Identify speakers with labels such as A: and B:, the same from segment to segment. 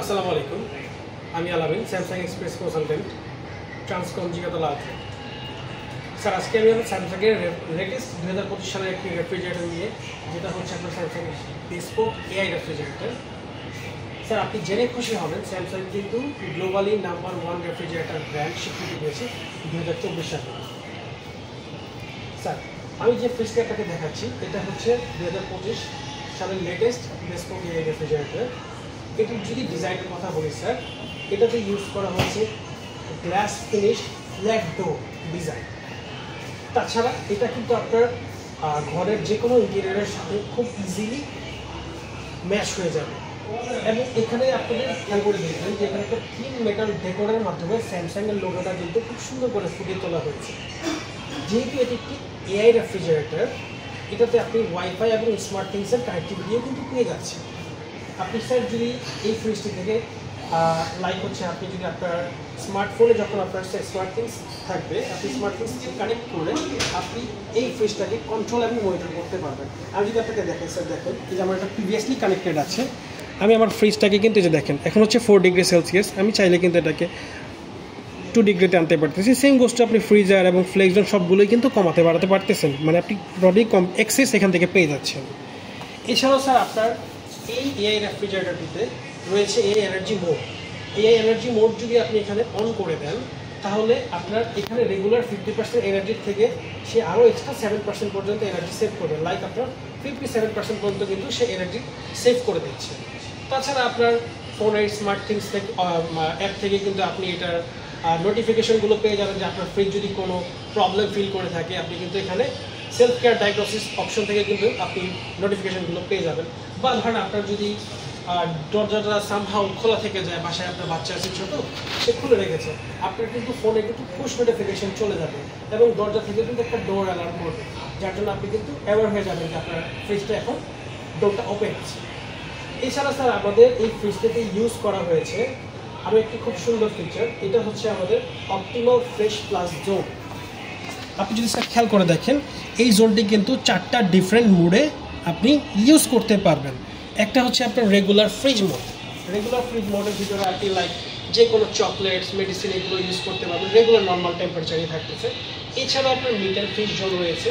A: আসসালামু আলাইকুম, আমি আলামিন, Samsung express consultant, Transcom Jigatola outlet. Sir, আজকে আমি স্যামসাংয়ের লেটেস্ট 2025 সালের একটি রেফ্রিজারেটর নিয়ে, যেটা হচ্ছে আপনার Samsung bespoke AI refrigerator. Sir, আপনি জেনে খুশি হবেন, স্যামসাং কিন্তু গ্লোবালি নাম্বার 1 রেফ্রিজারেটর ব্র্যান্ড স্বীকৃতি পেয়েছে 2024 সালে। স্যার, আমি যে ফ্রিজটা আপনাকে দেখাচ্ছি, এটা হচ্ছে 2025 সালের লেটেস্ট বেসপোক এআই রেফ্রিজারেটর। এটির যদি ডিজাইনের কথা বলি স্যার, এটাতে ইউজ করা হয়েছে গ্লাস ফিনিশ ফ্ল্যাট ডোর ডিজাইন। তাছাড়া এটা কিন্তু আপনার ঘরের যে কোনো ইন্টেরিয়রের সাথে খুব ইজিলি ম্যাচ হয়ে যাবে। এবং এখানে আপনাদের খেয়াল করে দেখবেন যে এখানে একটা থিন মেটাল ডেকোরের মাধ্যমে স্যামসাংয়ের লোগোটা কিন্তু খুব সুন্দর করে ফুটিয়ে তোলা হয়েছে। যেহেতু এটি একটি এআই রেফ্রিজারেটর, এটাতে আপনি ওয়াইফাই এবং স্মার্ট থিংসের কানেক্টিভিটিও কিন্তু পেয়ে যাচ্ছেন। আপনি স্যার যদি এই ফ্রিজটি থেকে লাইক হচ্ছে, আপনি যদি আপনার স্মার্টফোনে যখন আপনার স্মার্ট থিংস থাকবে, আপনি স্মার্ট থিংস কানেক্ট করে আপনি এই ফ্রিজটাকে কন্ট্রোল এবং মনিটর করতে পারবেন। আমি যদি আপনাকে দেখেন স্যার, দেখেন এই যে আমার এটা প্রিভিয়াসলি কানেক্টেড আছে। আমি আমার ফ্রিজটাকে কিন্তু এই যে দেখেন, এখন হচ্ছে 4 ডিগ্রি সেলসিয়াস। আমি চাইলে কিন্তু এটাকে 2 ডিগ্রিতে আনতে পারতেছি। সেম গোষ্ঠী আপনি ফ্রিজার এবং ফ্লেক্সজন সবগুলোই কিন্তু কমাতে বাড়াতে পারতেছেন, মানে আপনি ব্রডি কম এক্সেস এখান থেকে পেয়ে যাচ্ছেন। এছাড়াও স্যার আপনার এই এআই রেফ্রিজারেটরটিতে রয়েছে AI energy mode. AI energy mode যদি আপনি এখানে অন করে দেন, তাহলে আপনার এখানে রেগুলার 50% এনার্জির থেকে সে আরও এক্সট্রা 7% পর্যন্ত এনার্জি সেভ করবে। লাইক আপনার 57% পর্যন্ত কিন্তু সে এনার্জি সেভ করে দিচ্ছে। তাছাড়া আপনার ফোনের স্মার্ট থিংস থেকে অ্যাপ থেকে কিন্তু আপনি এটার নোটিফিকেশনগুলো পেয়ে যাবেন, যে আপনার ফ্রিজ যদি কোনো প্রবলেম ফিল করে থাকে, আপনি কিন্তু এখানে সেলফ কেয়ার ডায়াগনোসিস অপশন থেকে কিন্তু আপনি নোটিফিকেশনগুলো পেয়ে যাবেন। বা ধরেন আপনার যদি দরজাটা সামহাউ খোলা থেকে যায়, বাসায় আপনার বাচ্চা আছে ছোটো, সে খুলে রেখেছে, আপনার কিন্তু ফোনে কিন্তু পুশ নোটিফিকেশন চলে যাবে এবং দরজা থেকে কিন্তু একটা ডোর অ্যালার্ম করবে, যার জন্য আপনি কিন্তু অ্যাওয়ার হয়ে যাবেন যে আপনার ফ্রিজটা এখন ডোরটা ওপেন আছে। এছাড়া স্যার আমাদের এই ফ্রিজটাতে ইউজ করা হয়েছে আরও একটি খুব সুন্দর ফিচার, এটা হচ্ছে আমাদের অপটিমাল ফ্রেশ প্লাস জোন। আপনি যদি স্যার খেয়াল করে দেখেন, এই জোনটি কিন্তু 4টা ডিফারেন্ট মুডে আপনি ইউজ করতে পারবেন। একটা হচ্ছে আপনার regular fridge mode. Regular fridge মোডের ভিতরে আপনি লাইক যে কোনো চকলেটস, মেডিসিন এগুলো ইউজ করতে পারবেন, রেগুলার নর্মাল টেম্পারেচারই থাকতেছে। এছাড়াও আপনার মিট অ্যান্ড ফ্রিজ জোন রয়েছে।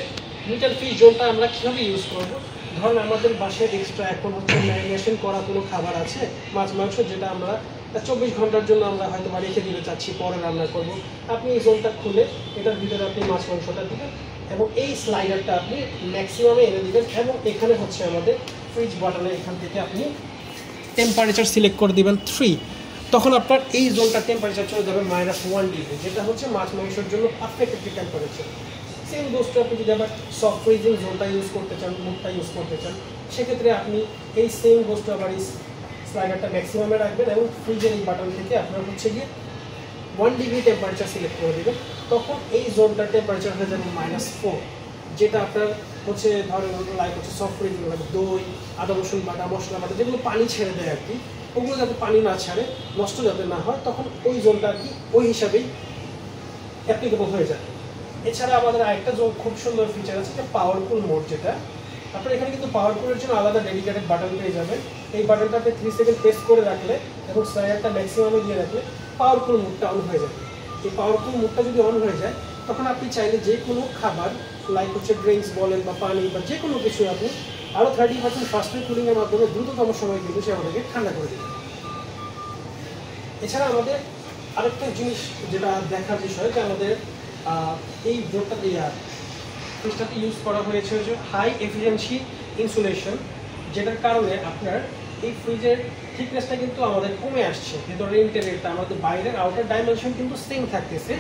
A: মিট অ্যান্ড ফ্রিজ জোনটা আমরা কীভাবে ইউজ করবো, ধরুন আমাদের বাসায় এক্সট্রা এখন হচ্ছে ম্যারিনেশন করা কোনো খাবার আছে, মাছ মাংস, যেটা আমরা 24 ঘন্টার জন্য আমরা হয়তো বা রেখে দিতে চাচ্ছি, পরে রান্না করব। আপনি এই জোনটা খুলে এটার ভিতরে আপনি মাছ মাংসটা দিবেন এবং এই স্লাইডারটা আপনি ম্যাক্সিমামে এনে দিবেন। এবং এখানে হচ্ছে আমাদের ফ্রিজ বাটনে এখান থেকে আপনি টেম্পারেচার সিলেক্ট করে দিবেন 3, তখন আপনার এই জোনটার টেম্পারেচার চলে যাবে -1 ডিগ্রি, যেটা হচ্ছে মাছ মাংসের জন্য পারফেক্ট একটি টেম্পারেচার। সেম বস্তু আপনি যদি আবার সফট ফ্রিজিং জোনটা ইউজ করতে চান, মুডটা ইউজ করতে চান, সেক্ষেত্রে আপনি এই সেম বস্তু আবার এই স্লাইডারটা ম্যাক্সিমামে রাখবেন এবং ফ্রিজের এই বাটন থেকে আপনার হচ্ছে গিয়ে 1 ডিগ্রি টেম্পারেচার সিলেক্ট করে দেবেন। তখন এই জোনটার টেম্পারেচার হয়ে যাবে -4, যেটা আপনার হচ্ছে ধরেন লাইক হচ্ছে সফট ফ্রিজিং, দই, আদা রসুন বাটা, মশলা বাটা, যেগুলো পানি ছেড়ে দেয় আর কি, ওগুলো যাতে পানি না ছাড়ে, নষ্ট যাতে না হয়, তখন ওই জোনটা আর কি ওই হিসাবেই অ্যাপ্লিকেবল হয়ে যায়। এছাড়া আমাদের আরেকটা খুব সুন্দর ফিচার আছে, যে পাওয়ারফুল মোড, যেটা আপনার এখানে কিন্তু পাওয়ারফুলের জন্য আলাদা ডেডিকেটেড বাটন পেয়ে যাবেন। এই বাটনটা আপনি 3 সেকেন্ড প্রেস করে রাখলে এবং স্লাইডারটা ম্যাক্সিমামে দিয়ে রাখলে পাওয়ারফুল মোডটা অন হয়ে যাবে। এই পাওয়ারফুল মোডটা যদি অন হয়ে যায়, তখন আপনি চাইলে যে কোনো খাবার লাইক হচ্ছে ড্রিঙ্কস বলেন বা পানি বা যে কোনো কিছু আপনি আরও 30% ফাস্টার কুলিংয়ের মাধ্যমে দ্রুততম সময়ে কিন্তু সে আমাদেরকে ঠান্ডা করে দেবে। এছাড়া আমাদের আরেকটা জিনিস যেটা দেখার বিষয়, যে আমাদের এই জোরটা ফ্রিজটাতে ইউজ করা হয়েছে হচ্ছে হাই এফিসিয়েন্সি ইনসুলেশন, যেটার কারণে আপনার এই ফ্রিজের থিকনেসটা কিন্তু আমাদের কমে আসছে। ভেতরের ইন্টেরিয়রটা আমাদের বাইরের আউটার ডাইমেনশন কিন্তু সেম থাকতেছে,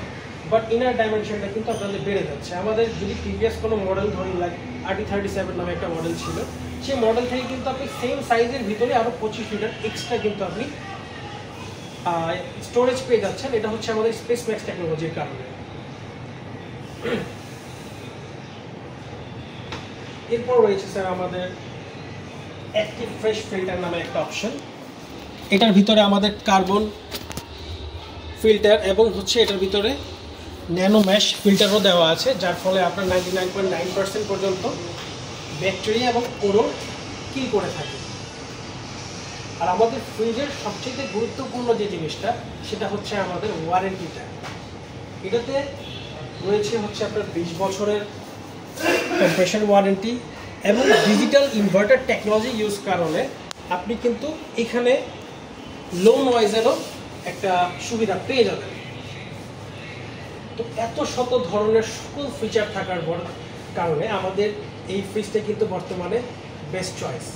A: বাট ইনার ডাইমেনশনটা কিন্তু আপনাদের বেড়ে যাচ্ছে। আমাদের যদি প্রিভিয়াস কোনো মডেল ধরি লাইক RT37 নামে একটা মডেল ছিল, সেই মডেল থেকে কিন্তু আপনি সেম সাইজের ভিতরে আরও 25 লিটার এক্সট্রা কিন্তু আপনি স্টোরেজ পেয়ে যাচ্ছেন। এটা হচ্ছে আমাদের স্পেস ম্যাক্স টেকনোলজির কারণে। এরপর রয়েছে স্যার আমাদের অ্যাক্টিভ ফ্রেশ ফিল্টার নামে একটা অপশন। এটার ভিতরে আমাদের কার্বন ফিল্টার এবং হচ্ছে এটার ভিতরে ন্যানো ম্যাশ ফিল্টারও দেওয়া আছে, যার ফলে আপনার 99.9% পর্যন্ত ব্যাকটেরিয়া এবং পোরো কিল করে থাকে। আর আমাদের ফ্রিজের সবচেয়ে গুরুত্বপূর্ণ যে জিনিসটা সেটা হচ্ছে আমাদের ওয়ারেন্টিটা। এটাতে রয়েছে হচ্ছে আপনার 20 বছরের কম্প্রেশন ওয়ারেন্টি এবং ডিজিটাল ইনভার্টার টেকনোলজি ইউজ কারণে আপনি কিন্তু এখানে লো নয়েজেরও একটা সুবিধা পেয়ে যাবেন। তো এত শত ধরনের সকল ফিচার থাকার কারণে আমাদের এই ফ্রিজটা কিন্তু বর্তমানে বেস্ট চয়েস।